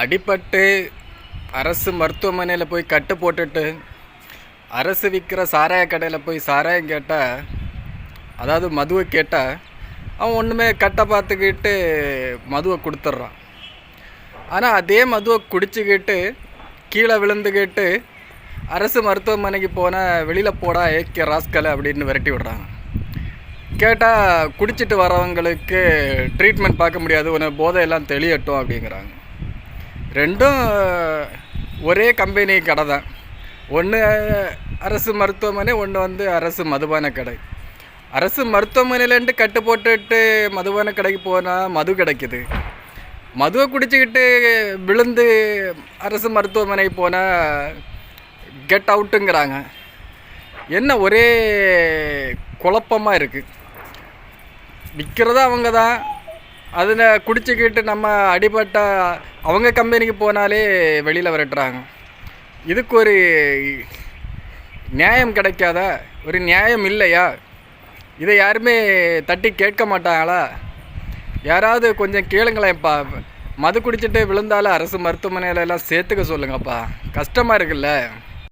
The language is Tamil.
அடிபட்டு அரசு மருத்துவமனையில் போய் கட்டு போட்டுட்டு அரசு விற்கிற சாராய கடையில் போய் சாராயம் கேட்டால், அதாவது மதுவை கேட்டால், அவன் ஒன்றுமே கட்டை பார்த்துக்கிட்டு மதுவை கொடுத்துட்றான். ஆனால் அதே மதுவை குடிச்சுக்கிட்டு கீழே விழுந்துக்கிட்டு அரசு மருத்துவமனைக்கு போனால் வெளியில் போடா ஏகே ராஸ்கலை அப்படின்னு விரட்டி விடுறாங்க. கேட்டால் குடிச்சிட்டு வரவங்களுக்கு ட்ரீட்மெண்ட் பார்க்க முடியாது, உன்னை போதையெல்லாம் தெளியட்டும் அப்படிங்கிறாங்க. ரெண்டும் ஒரே கம்பெனி கடை தான். ஒன்று அரசு மருத்துவமனை, ஒன்று அரசு மதுபான கடை. அரசு மருத்துவமனையிலேருந்து கட்டு போட்டுட்டு மதுபான கடைக்கு போனால் மது கிடைக்குது. மதுவை குடிச்சிக்கிட்டு விழுந்து அரசு மருத்துவமனைக்கு போனால் கெட் அவுட்டுங்கிறாங்க. என்ன ஒரே குழப்பமாக இருக்குது. விற்கிறதா அவங்க தான், அதில் குடிச்சிக்கிட்டு நம்ம அடிபட்ட அவங்க கம்பெனிக்கு போனாலே வெளியில் விரட்டுறாங்க. இதுக்கு ஒரு நியாயம் கிடைக்காதா? ஒரு நியாயம் இல்லையா? இதை யாருமே தட்டி கேட்க மாட்டாங்களா? யாராவது கொஞ்சம் கேளுங்களேன்ப்பா. மது குடிச்சிட்டு விழுந்தாலும் அரசு மருத்துவமனையில எல்லாம் சேர்த்துக்க சொல்லுங்கப்பா. கஷ்டமாக இருக்குல்ல.